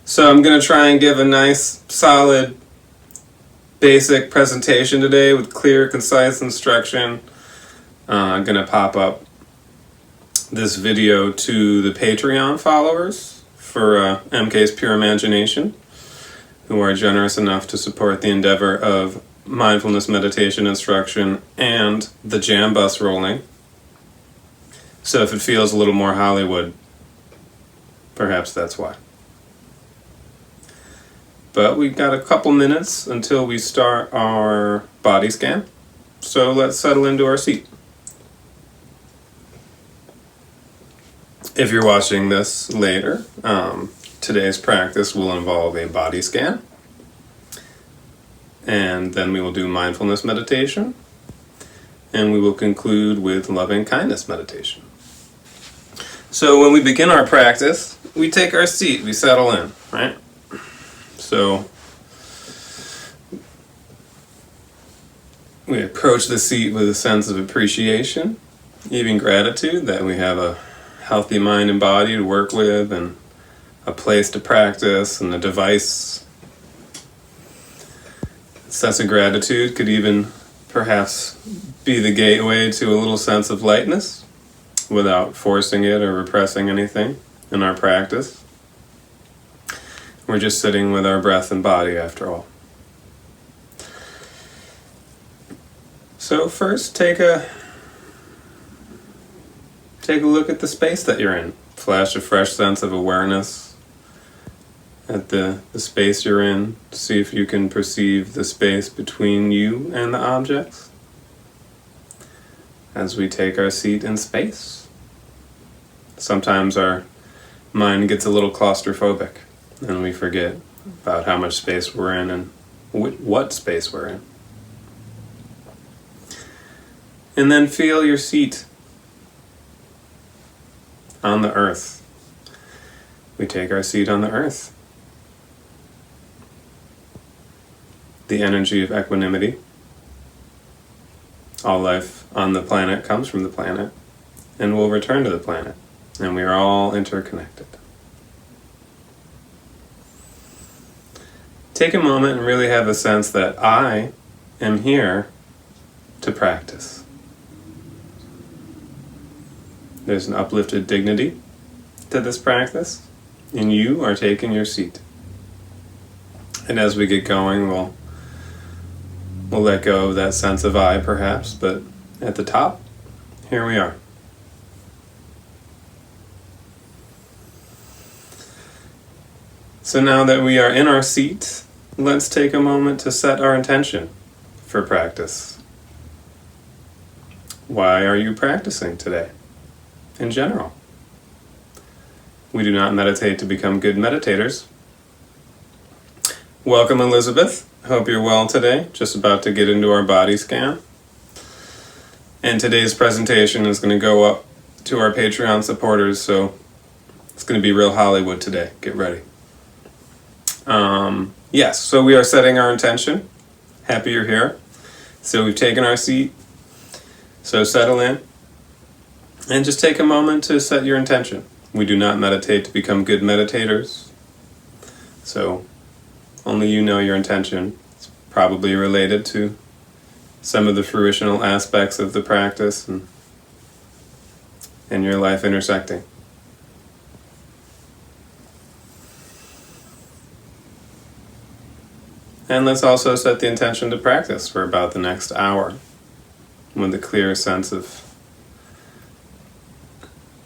So I'm going to try and give a nice, solid, basic presentation today with clear, concise instruction. I'm going to pop up this video to the Patreon followers for MK's Pure Imagination, who are generous enough to support the endeavor of mindfulness meditation instruction and the jam bus rolling. So if it feels a little more Hollywood, perhaps that's why. But we've got a couple minutes until we start our body scan. So let's settle into our seat. If you're watching this later, today's practice will involve a body scan. And then we will do mindfulness meditation. And we will conclude with loving kindness meditation. So when we begin our practice, we take our seat, we settle in, right? So we approach the seat with a sense of appreciation, even gratitude that we have a healthy mind and body to work with, and a place to practice, and a device. A sense of gratitude could even perhaps be the gateway to a little sense of lightness without forcing it or repressing anything in our practice. We're just sitting with our breath and body after all. So first take a look at the space that you're in. Flash a fresh sense of awareness at the space you're in. See if you can perceive the space between you and the objects as we take our seat in space. Sometimes our mind gets a little claustrophobic and we forget about how much space we're in and what space we're in. And then feel your seat on the earth. We take our seat on the earth. The energy of equanimity. All life on the planet comes from the planet and will return to the planet. And we are all interconnected. Take a moment and really have a sense that I am here to practice. There's an uplifted dignity to this practice, and you are taking your seat. And as we get going, we'll let go of that sense of I, perhaps, but at the top, here we are. So now that we are in our seat, let's take a moment to set our intention for practice. Why are you practicing today? In general. We do not meditate to become good meditators. Welcome, Elizabeth. Hope you're well today. Just about to get into our body scan. And today's presentation is going to go up to our Patreon supporters, so it's going to be real Hollywood today. Get ready. Yes, so we are setting our intention. Happy you're here. So we've taken our seat. So settle in. And just take a moment to set your intention. We do not meditate to become good meditators. So only you know your intention. It's probably related to some of the fruitional aspects of the practice and your life intersecting. And let's also set the intention to practice for about the next hour with a clear sense of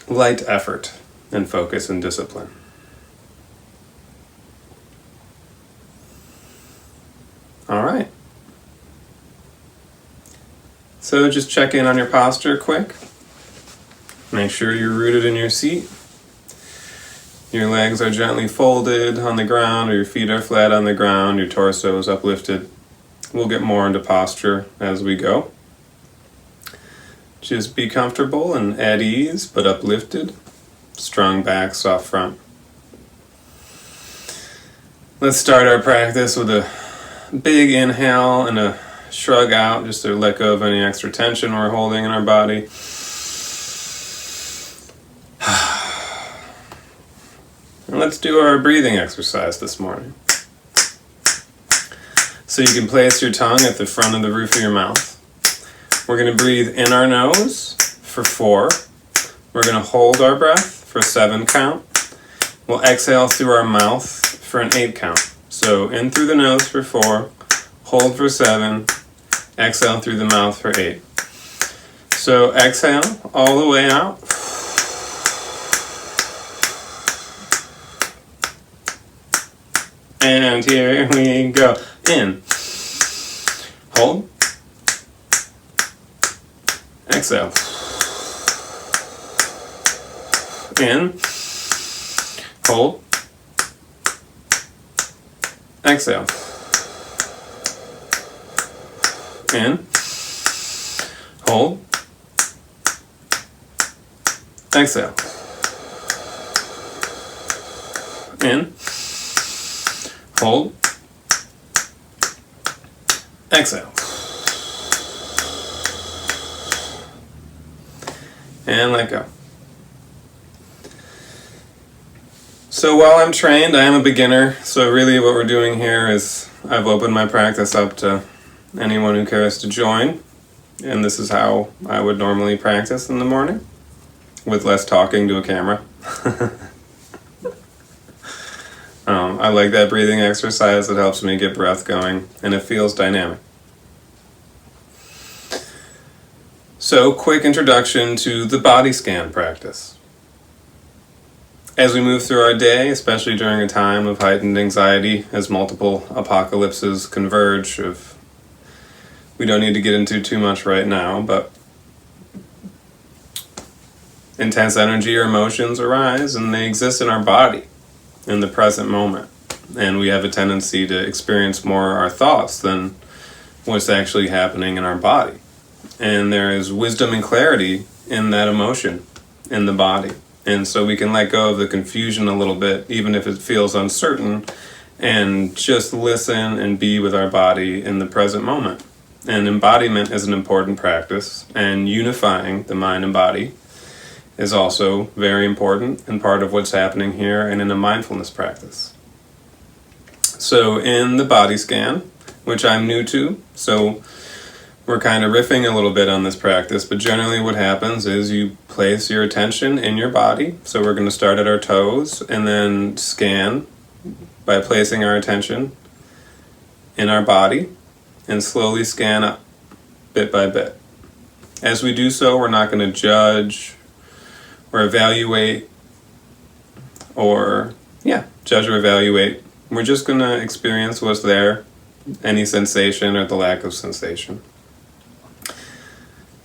light effort and focus and discipline. All right. So just check in on your posture quick. Make sure you're rooted in your seat. Your legs are gently folded on the ground, or your feet are flat on the ground, your torso is uplifted. We'll get more into posture as we go. Just be comfortable and at ease, but uplifted. Strong back, soft front. Let's start our practice with a big inhale and a shrug out, just to let go of any extra tension we're holding in our body. And let's do our breathing exercise this morning. So you can place your tongue at the front of the roof of your mouth. We're going to breathe in our nose for 4. We're going to hold our breath for 7 count. We'll exhale through our mouth for an 8 count. So in through the nose for 4, hold for 7, exhale through the mouth for 8. So exhale all the way out. And here we go. In. Hold. Exhale. In. Hold. Exhale. In. Hold. Exhale. In. Hold. Exhale. And let go. So while I'm trained, I am a beginner. So really what we're doing here is I've opened my practice up to anyone who cares to join. And this is how I would normally practice in the morning, with less talking to a camera. I like that breathing exercise. It helps me get breath going, and it feels dynamic. So, quick introduction to the body scan practice. As we move through our day, especially during a time of heightened anxiety, as multiple apocalypses converge, we don't need to get into too much right now, but intense energy or emotions arise, and they exist in our body in the present moment. And we have a tendency to experience more our thoughts than what's actually happening in our body. And there is wisdom and clarity in that emotion in the body. And so we can let go of the confusion a little bit, even if it feels uncertain, and just listen and be with our body in the present moment. And embodiment is an important practice, and unifying the mind and body is also very important and part of what's happening here and in a mindfulness practice. So in the body scan, which I'm new to, so we're kind of riffing a little bit on this practice, but generally what happens is you place your attention in your body. So we're going to start at our toes and then scan by placing our attention in our body and slowly scan up bit by bit. As we do so, we're not going to judge or evaluate judge or evaluate. We're just going to experience what's there, any sensation or the lack of sensation.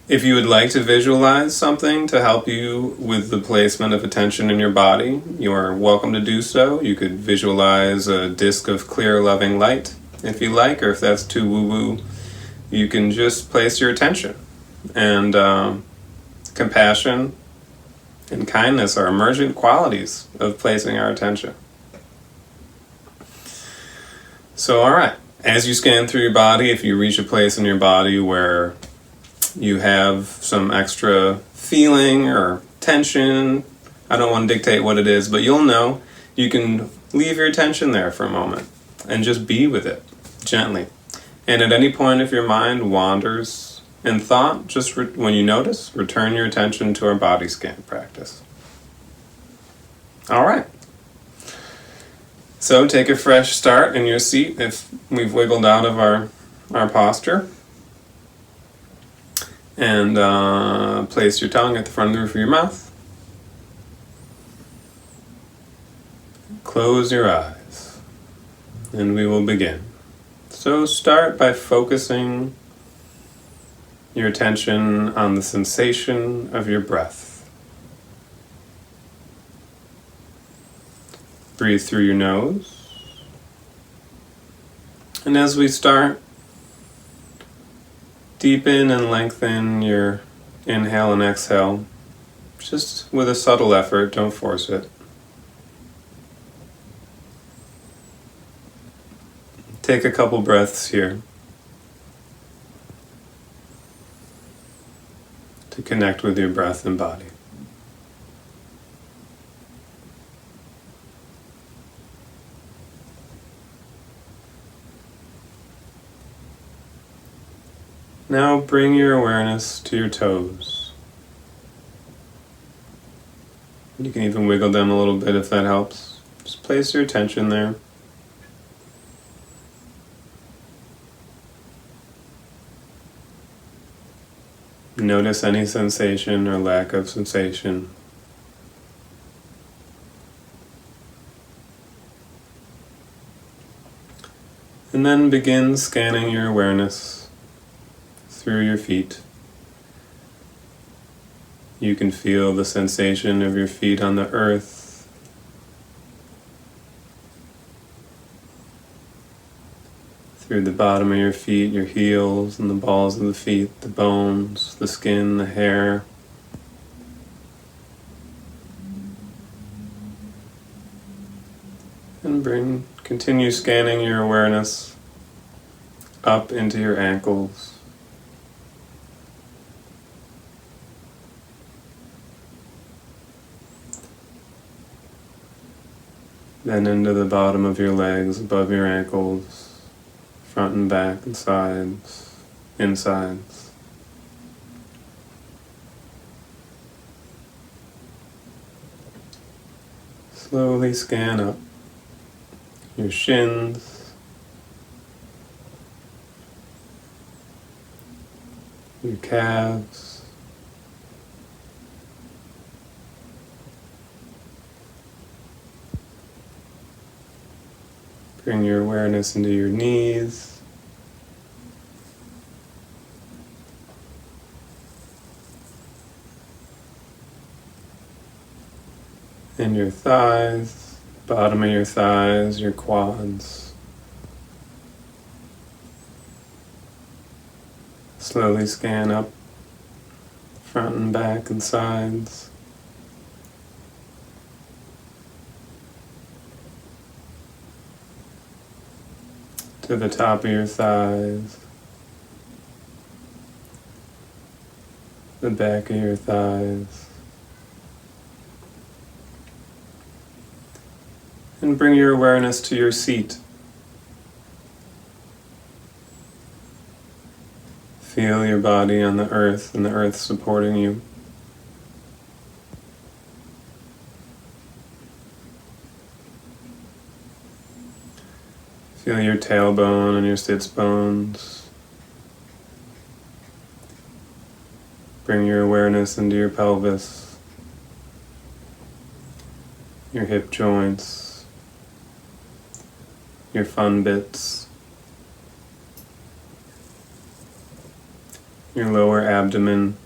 If you would like to visualize something to help you with the placement of attention in your body, you are welcome to do so. You could visualize a disc of clear, loving light if you like, or if that's too woo-woo, you can just place your attention. And compassion and kindness are emergent qualities of placing our attention. So, all right, as you scan through your body, if you reach a place in your body where you have some extra feeling or tension, I don't want to dictate what it is, but you'll know, you can leave your attention there for a moment and just be with it gently. And at any point if your mind wanders in thought, just when you notice, return your attention to our body scan practice. All right. So take a fresh start in your seat if we've wiggled out of our posture. And place your tongue at the front of the roof of your mouth. Close your eyes. And we will begin. So start by focusing your attention on the sensation of your breath. Breathe through your nose. And as we start, deepen and lengthen your inhale and exhale, just with a subtle effort, don't force it. Take a couple breaths here to connect with your breath and body. Now bring your awareness to your toes. You can even wiggle them a little bit if that helps. Just place your attention there. Notice any sensation or lack of sensation. And then begin scanning your awareness through your feet. You can feel the sensation of your feet on the earth. Through the bottom of your feet, your heels and the balls of the feet, the bones, the skin, the hair. And continue scanning your awareness up into your ankles. Then into the bottom of your legs, above your ankles, front and back and sides, insides. Slowly scan up your shins, your calves, bring your awareness into your knees, and your thighs. Bottom of your thighs, your quads. Slowly scan up, front and back and sides. To the top of your thighs, the back of your thighs. And bring your awareness to your seat. Feel your body on the earth and the earth supporting you. Feel your tailbone and your sits bones. Bring your awareness into your pelvis, your hip joints, your fun bits, your lower abdomen,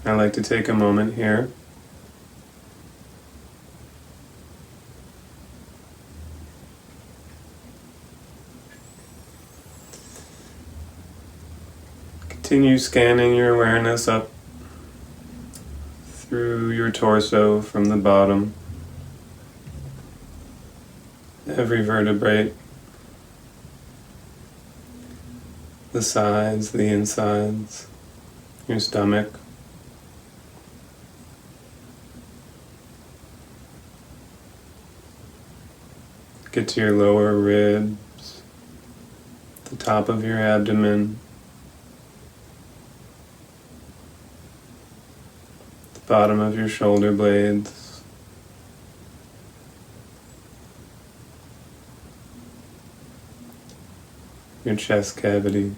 I like to take a moment here continue scanning your awareness up through your torso from the bottom, every vertebrae, the sides, the insides, your stomach, get to your lower ribs, the top of your abdomen, bottom of your shoulder blades, your chest cavity.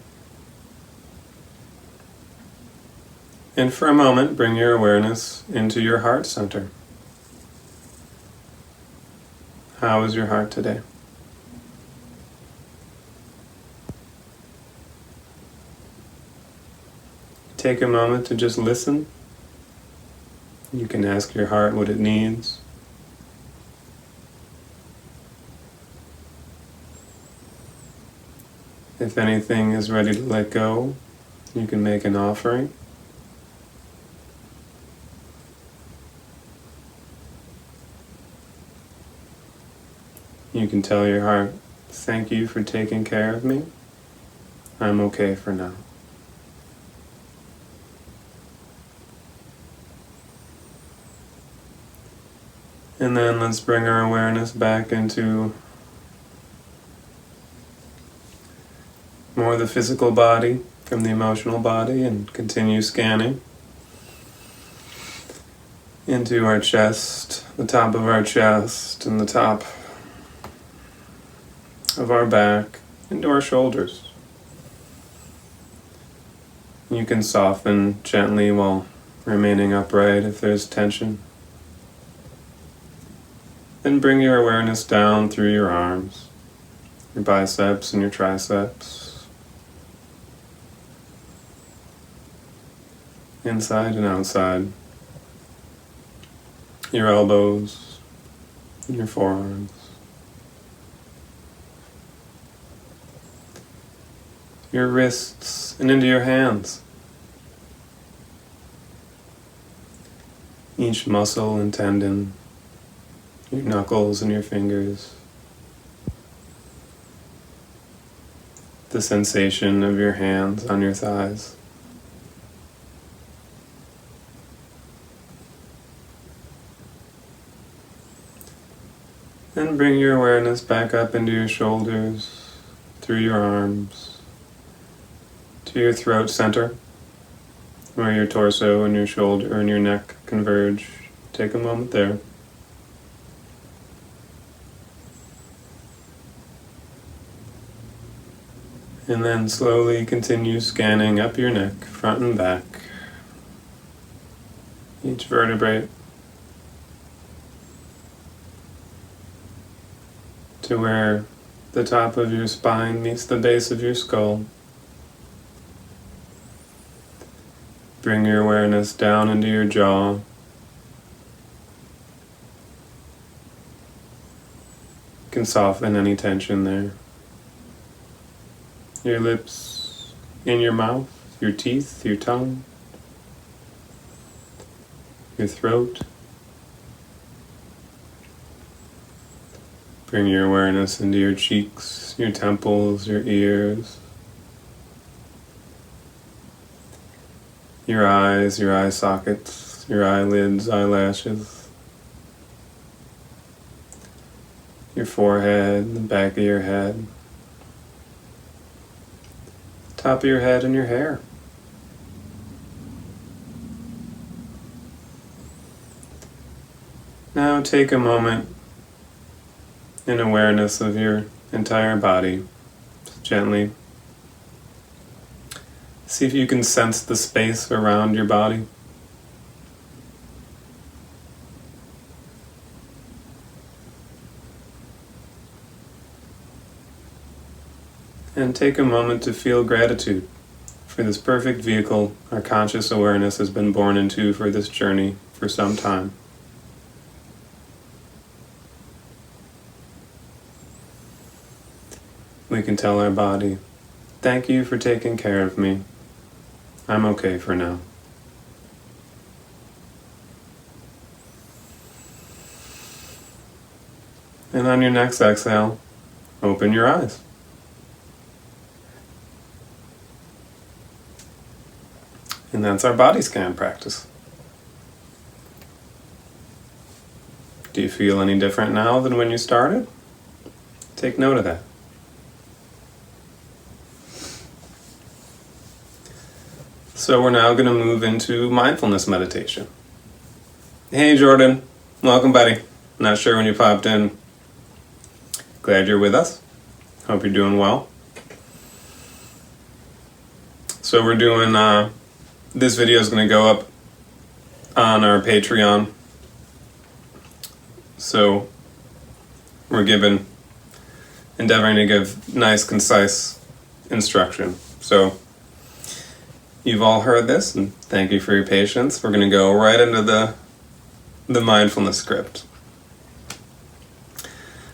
And for a moment, bring your awareness into your heart center. How is your heart today? Take a moment to just listen. You can ask your heart what it needs. If anything is ready to let go, you can make an offering. You can tell your heart, "Thank you for taking care of me. I'm okay for now." And then let's bring our awareness back into ignore the physical body from the emotional body and continue scanning into our chest, the top of our chest, and the top of our back, into our shoulders. You can soften gently while remaining upright if there's tension. Then bring your awareness down through your arms, your biceps and your triceps, inside and outside, your elbows and your forearms, your wrists and into your hands. Each muscle and tendon, your knuckles and your fingers, the sensation of your hands on your thighs. Then bring your awareness back up into your shoulders, through your arms, to your throat center, where your torso and your shoulder and your neck converge. Take a moment there. And then slowly continue scanning up your neck, front and back, each vertebrae, to where the top of your spine meets the base of your skull. Bring your awareness down into your jaw. You can soften any tension there. Your lips, in your mouth, your teeth, your tongue, your throat. Bring your awareness into your cheeks, your temples, your ears, your eyes, your eye sockets, your eyelids, eyelashes, your forehead, the back of your head, top of your head and your hair. Now take a moment in awareness of your entire body. Just gently see if you can sense the space around your body. And take a moment to feel gratitude for this perfect vehicle our conscious awareness has been born into for this journey for some time. We can tell our body, "Thank you for taking care of me. I'm okay for now." And on your next exhale, open your eyes. And that's our body scan practice. Do you feel any different now than when you started? Take note of that. So we're now going to move into mindfulness meditation. Hey Jordan, welcome buddy. Not sure when you popped in. Glad you're with us. Hope you're doing well. So we're doing, this video is going to go up on our Patreon. So we're endeavoring to give nice, concise instruction. So you've all heard this, and thank you for your patience. We're going to go right into the Mindfulness Script.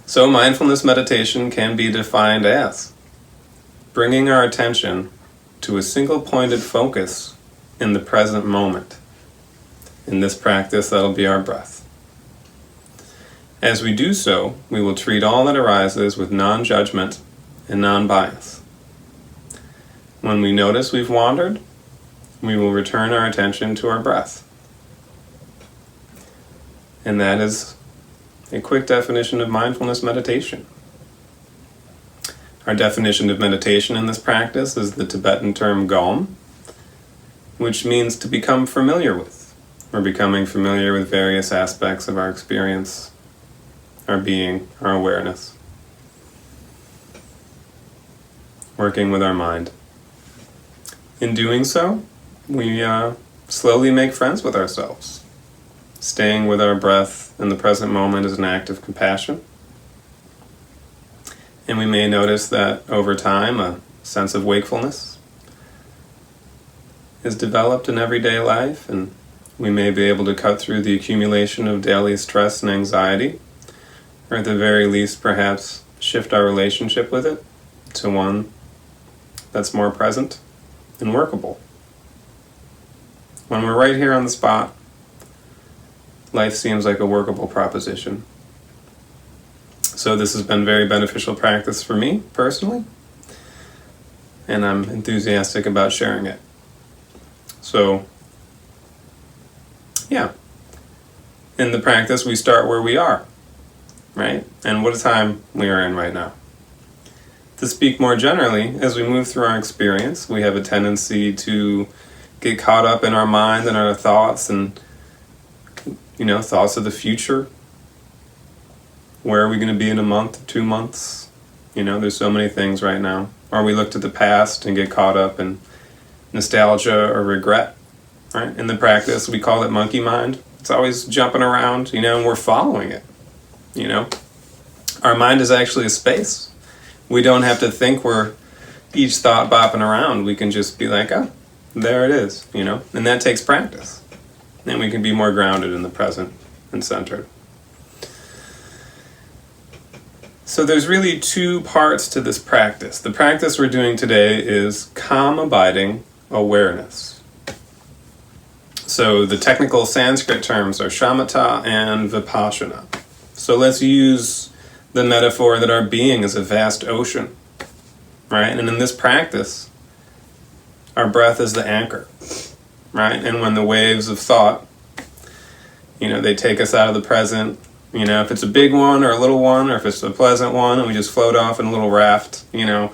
So mindfulness meditation can be defined as bringing our attention to a single pointed focus in the present moment. In this practice, that'll be our breath. As we do so, we will treat all that arises with non-judgment and non-bias. When we notice we've wandered, we will return our attention to our breath. And that is a quick definition of mindfulness meditation. Our definition of meditation in this practice is the Tibetan term gom, which means to become familiar with. We're becoming familiar with various aspects of our experience, our being, our awareness. Working with our mind. In doing so, we slowly make friends with ourselves. Staying with our breath in the present moment is an act of compassion. And we may notice that over time a sense of wakefulness is developed in everyday life, and we may be able to cut through the accumulation of daily stress and anxiety, or at the very least perhaps shift our relationship with it to one that's more present and workable. When we're right here on the spot, life seems like a workable proposition. So this has been very beneficial practice for me, personally, and I'm enthusiastic about sharing it. So, yeah. In the practice, we start where we are, right? And what a time we are in right now. To speak more generally, as we move through our experience, we have a tendency to get caught up in our mind and our thoughts and, thoughts of the future. Where are we going to be in a month, 2 months? There's so many things right now. Or we look to the past and get caught up in nostalgia or regret, right? In the practice, we call it monkey mind. It's always jumping around, and we're following it, Our mind is actually a space. We don't have to think we're each thought bopping around. We can just be like, oh, there it is, And that takes practice. And we can be more grounded in the present and centered. So there's really 2 parts to this practice. The practice we're doing today is calm abiding awareness. So the technical Sanskrit terms are Shamata and Vipashyana. So let's use the metaphor that our being is a vast ocean, right? And in this practice, our breath is the anchor, right? And when the waves of thought, they take us out of the present, if it's a big one or a little one, or if it's a pleasant one and we just float off in a little raft, the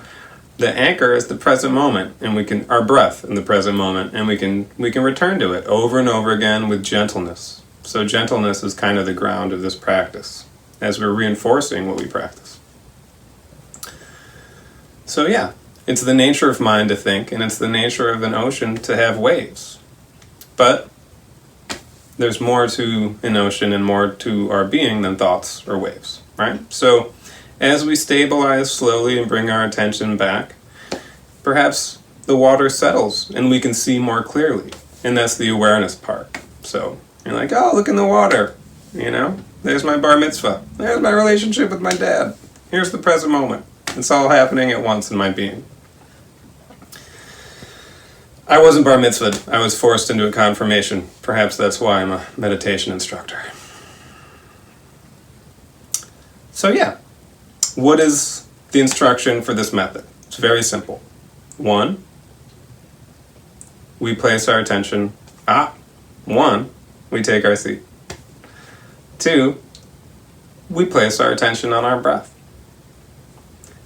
anchor is the present moment, and our breath in the present moment, and we can return to it over and over again with gentleness. So gentleness is kind of the ground of this practice as we're reinforcing what we practice. So yeah, it's the nature of mind to think, and it's the nature of an ocean to have waves. But there's more to an ocean and more to our being than thoughts or waves, right? So as we stabilize slowly and bring our attention back, perhaps the water settles and we can see more clearly. And that's the awareness part. So you're like, oh, look in the water. There's my bar mitzvah. There's my relationship with my dad. Here's the present moment. It's all happening at once in my being. I wasn't bar mitzvahed. I was forced into a confirmation. Perhaps that's why I'm a meditation instructor. So yeah, what is the instruction for this method? It's very simple. 1, we place our attention. 1, we take our seat. 2, we place our attention on our breath.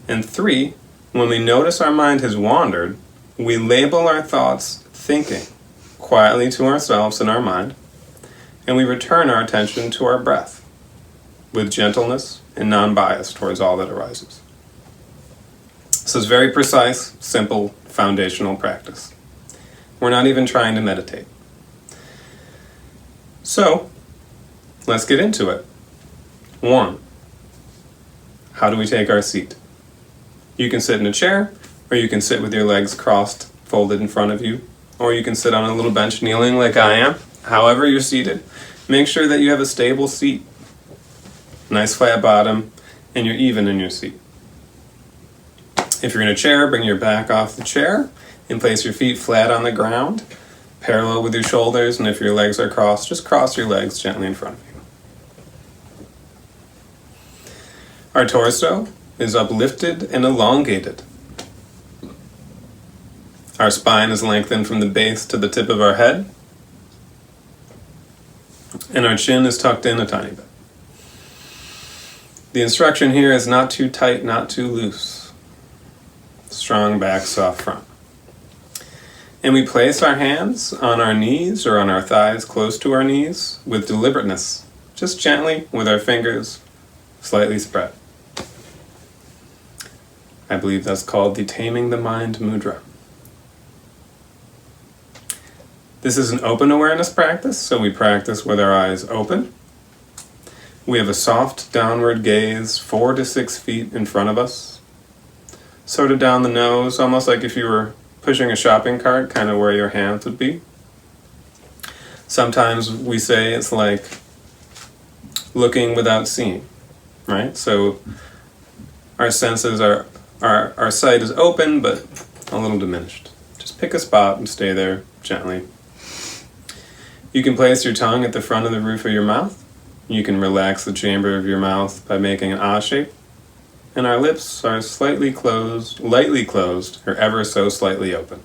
And 3, when we notice our mind has wandered, we label our thoughts thinking quietly to ourselves in our mind, and we return our attention to our breath with gentleness and non-bias towards all that arises. So it's very precise, simple, foundational practice. We're not even trying to meditate. So, let's get into it. 1, how do we take our seat? You can sit in a chair, or you can sit with your legs crossed, folded in front of you, or you can sit on a little bench kneeling like I am. However you're seated, make sure that you have a stable seat. Nice flat bottom, and you're even in your seat. If you're in a chair, bring your back off the chair and place your feet flat on the ground, parallel with your shoulders, and if your legs are crossed, just cross your legs gently in front of you. Our torso is uplifted and elongated. Our spine is lengthened from the base to the tip of our head, and our chin is tucked in a tiny bit. The instruction here is not too tight, not too loose. strong back, soft front. And we place our hands on our knees or on our thighs close to our knees with deliberateness, just gently with our fingers slightly spread. I believe that's called the Taming the Mind Mudra. This is an open awareness practice, so we practice with our eyes open. We have a soft downward gaze 4 to 6 feet in front of us, sort of down the nose, almost like if you were pushing a shopping cart, kind of where your hands would be. Sometimes we say it's like looking without seeing, right? So our senses our sight is open, but a little diminished. Just pick a spot and stay there gently. You can place your tongue at the front of the roof of your mouth. You can relax the chamber of your mouth by making an ah shape. And our lips are slightly closed, lightly closed, or ever so slightly open.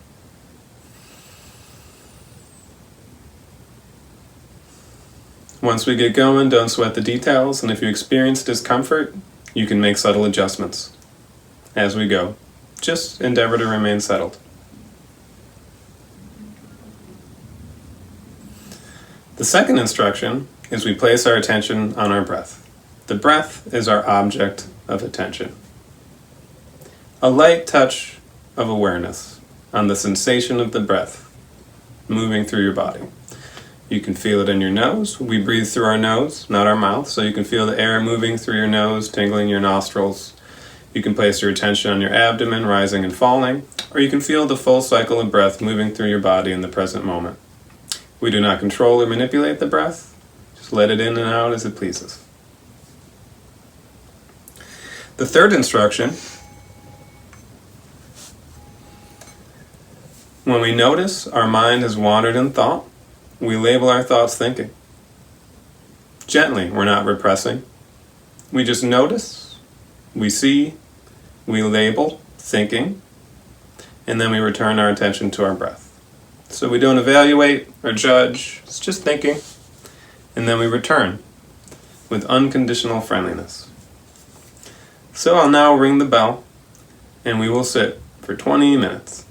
Once we get going, don't sweat the details, and if you experience discomfort, you can make subtle adjustments as we go. Just endeavor to remain settled. The second instruction is we place our attention on our breath. The breath is our object of attention. A light touch of awareness on the sensation of the breath moving through your body. You can feel it in your nose. We breathe through our nose, not our mouth, so you can feel the air moving through your nose, tingling your nostrils. You can place your attention on your abdomen, rising and falling, or you can feel the full cycle of breath moving through your body in the present moment. We do not control or manipulate the breath. Just let it in and out as it pleases. The third instruction, when we notice our mind has wandered in thought, we label our thoughts thinking. Gently, we're not repressing. We just notice, we see, we label thinking, and then we return our attention to our breath. So we don't evaluate or judge, it's just thinking, and then we return with unconditional friendliness. So I'll now ring the bell, and we will sit for 20 minutes.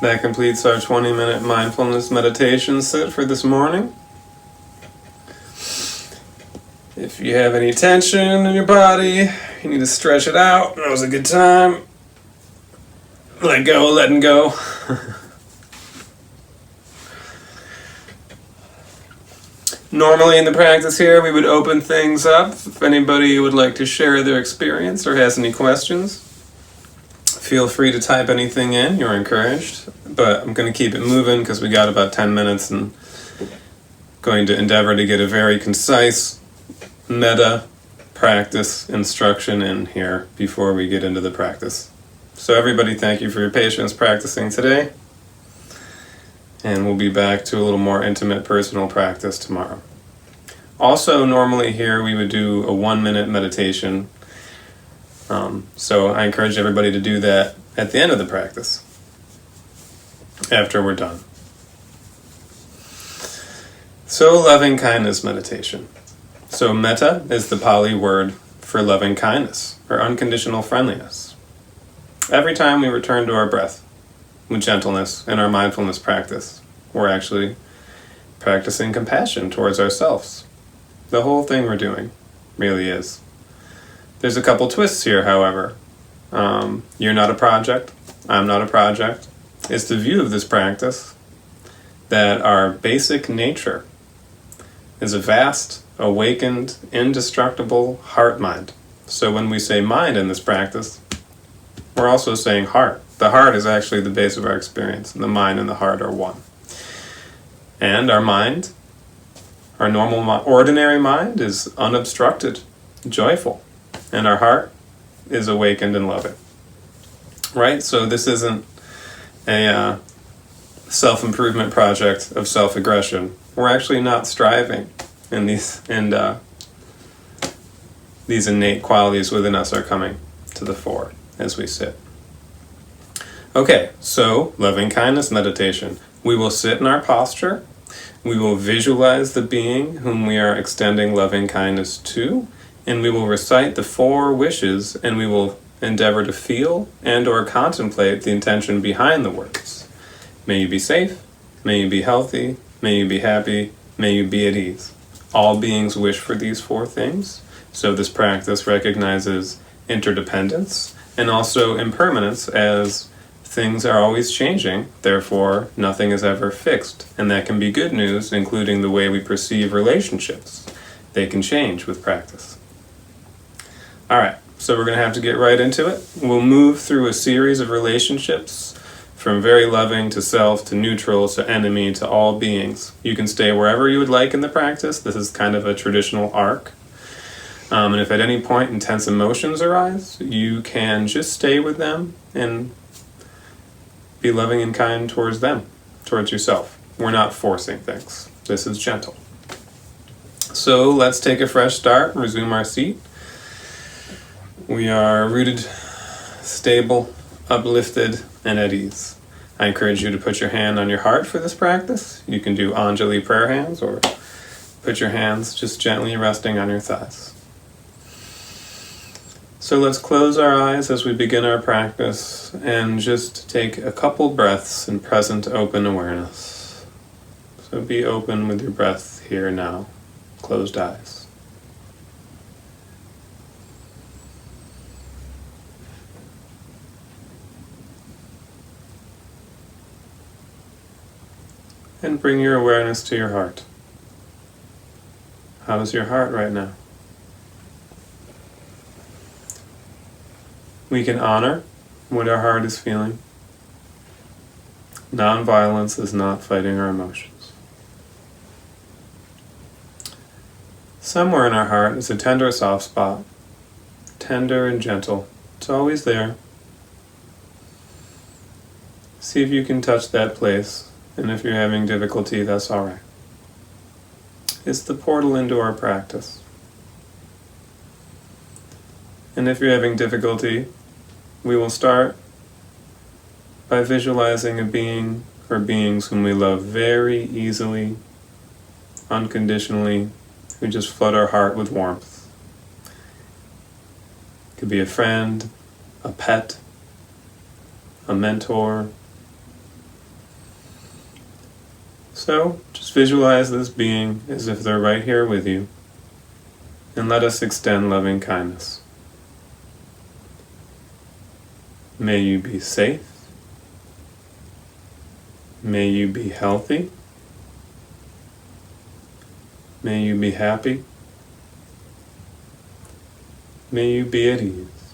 That completes our 20-minute mindfulness meditation sit for this morning. If you have any tension in your body, you need to stretch it out. That was a good time. Let go, letting go. Normally in the practice here, we would open things up. If anybody would like to share their experience or has any questions, feel free to type anything in. You're encouraged. But I'm going to keep it moving because we got about 10 minutes and going to endeavor to get a very concise metta practice instruction in here before we get into the practice. So everybody, thank you for your patience practicing today. And we'll be back to a little more intimate personal practice tomorrow. Also, normally here we would do a 1-minute meditation. So I encourage everybody to do that at the end of the practice, after we're done. So, loving kindness meditation. So metta is the Pali word for loving kindness, or unconditional friendliness. Every time we return to our breath with gentleness in our mindfulness practice, we're actually practicing compassion towards ourselves. The whole thing we're doing really is. There's a couple twists here, however. You're not a project. I'm not a project. It's the view of this practice that our basic nature is a vast, awakened, indestructible heart-mind. So when we say mind in this practice, we're also saying heart. The heart is actually the base of our experience, and the mind and the heart are one. And our mind, our normal, ordinary mind, is unobstructed, joyful, and our heart is awakened and loving. Right? So this isn't a self-improvement project of self-aggression. We're actually not striving, and these innate qualities within us are coming to the fore as we sit. Okay, so loving kindness meditation. We will sit in our posture. We will visualize the being whom we are extending loving kindness to, and we will recite the 4 wishes, and we will endeavor to feel and or contemplate the intention behind the words. May you be safe, may you be healthy, may you be happy, may you be at ease. All beings wish for these 4 things, so this practice recognizes interdependence and also impermanence, as things are always changing, therefore nothing is ever fixed, and that can be good news, including the way we perceive relationships. They can change with practice. Alright, so we're going to have to get right into it. We'll move through a series of relationships, from very loving to self to neutral to enemy to all beings. You can stay wherever you would like in the practice. This is kind of a traditional arc. And if at any point intense emotions arise, you can just stay with them and be loving and kind towards them, towards yourself. We're not forcing things. This is gentle. So let's take a fresh start, resume our seat. We are rooted, stable, uplifted, and at ease. I encourage you to put your hand on your heart for this practice. You can do Anjali prayer hands, or put your hands just gently resting on your thighs. So let's close our eyes as we begin our practice and just take a couple breaths in present open awareness. So be open with your breath here now, closed eyes. And bring your awareness to your heart. How is your heart right now? We can honor what our heart is feeling. Non-violence is not fighting our emotions. Somewhere in our heart is a tender soft spot, tender and gentle. It's always there. See if you can touch that place. And if you're having difficulty, that's all right. It's the portal into our practice. And if you're having difficulty, we will start by visualizing a being or beings whom we love very easily, unconditionally, who just flood our heart with warmth. It could be a friend, a pet, a mentor, So, just visualize this being as if they're right here with you, and let us extend loving kindness. May you be safe. May you be healthy. May you be happy. May you be at ease.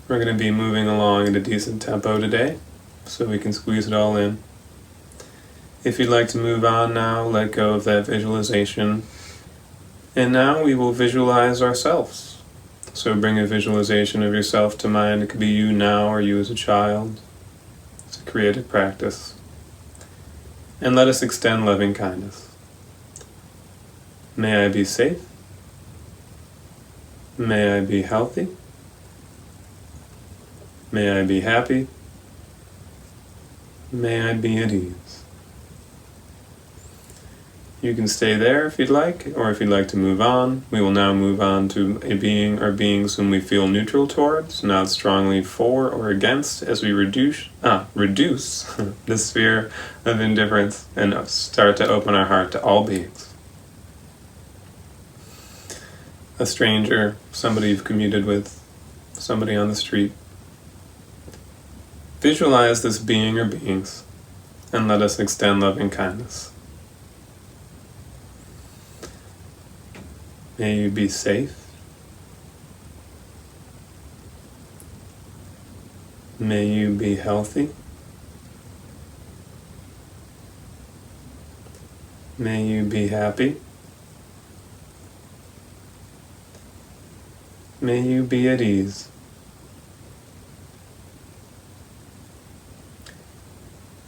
We're going to be moving along at a decent tempo today, so we can squeeze it all in. If you'd like to move on now, let go of that visualization. And now we will visualize ourselves. So bring a visualization of yourself to mind. It could be you now or you as a child. It's a creative practice. And let us extend loving kindness. May I be safe. May I be healthy. May I be happy. May I be at ease. You can stay there if you'd like, or if you'd like to move on. We will now move on to a being or beings whom we feel neutral towards, not strongly for or against, as we reduce the sphere of indifference and start to open our heart to all beings. A stranger, somebody you've commuted with, somebody on the street. Visualize this being or beings, and let us extend loving kindness. May you be safe. May you be healthy. May you be happy. May you be at ease.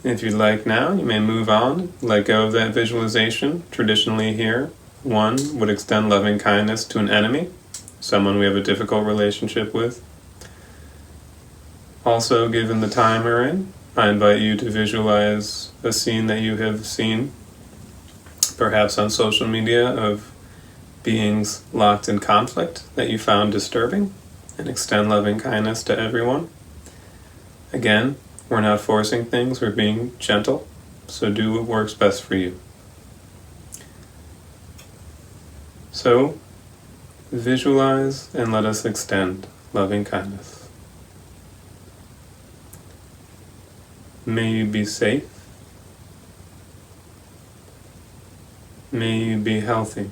If you'd like now, you may move on, let go of that visualization. Traditionally here, one would extend loving kindness to an enemy, someone we have a difficult relationship with. Also, given the time we're in, I invite you to visualize a scene that you have seen, perhaps on social media, of beings locked in conflict that you found disturbing, and extend loving kindness to everyone. Again, we're not forcing things, we're being gentle, so do what works best for you. So, visualize and let us extend loving kindness. May you be safe. May you be healthy.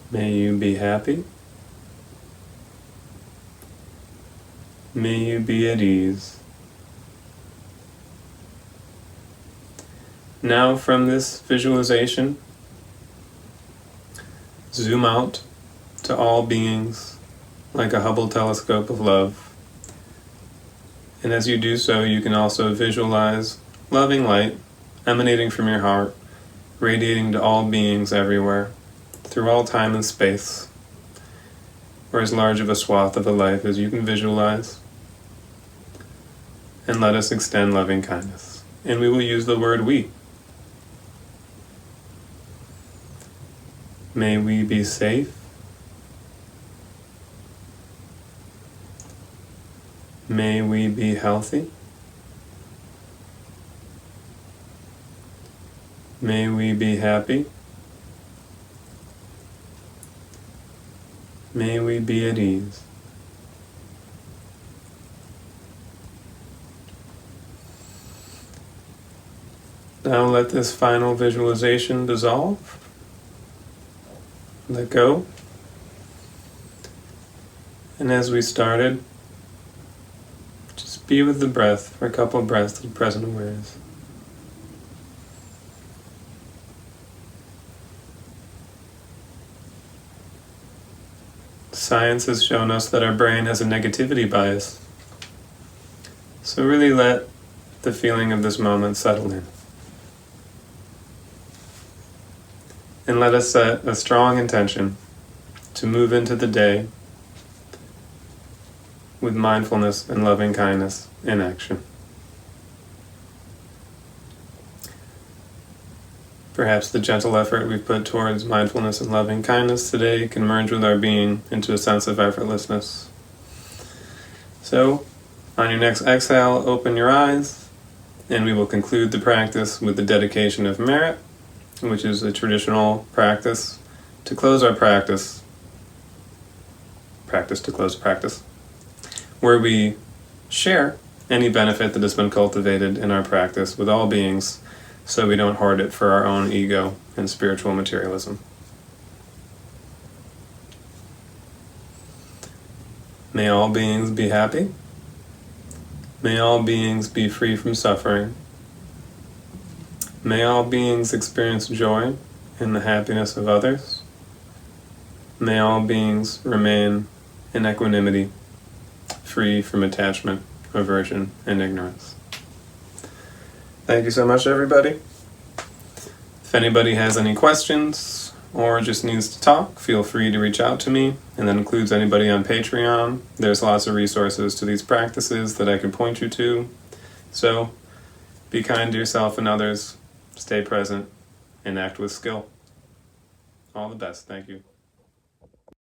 May you be happy. May you be at ease. Now from this visualization, zoom out to all beings like a Hubble telescope of love. And as you do so, you can also visualize loving light emanating from your heart, radiating to all beings everywhere, through all time and space, or as large of a swath of a life as you can visualize. And let us extend loving kindness. And we will use the word we. May we be safe. May we be healthy. May we be happy. May we be at ease. Now let this final visualization dissolve. Let go. And as we started, just be with the breath for a couple of breaths to present awareness. Science has shown us that our brain has a negativity bias. So really let the feeling of this moment settle in. And let us set a strong intention to move into the day with mindfulness and loving kindness in action. Perhaps the gentle effort we've put towards mindfulness and loving kindness today can merge with our being into a sense of effortlessness. So, on your next exhale, open your eyes, and we will conclude the practice with the dedication of merit, which is a traditional practice to close our practice to close practice, where we share any benefit that has been cultivated in our practice with all beings, so we don't hoard it for our own ego and spiritual materialism. May all beings be happy. May all beings be free from suffering. May all beings experience joy in the happiness of others. May all beings remain in equanimity, free from attachment, aversion, and ignorance. Thank you so much, everybody. If anybody has any questions or just needs to talk, feel free to reach out to me, and that includes anybody on Patreon. There's lots of resources to these practices that I can point you to. So, be kind to yourself and others, stay present, and act with skill. All the best. Thank you.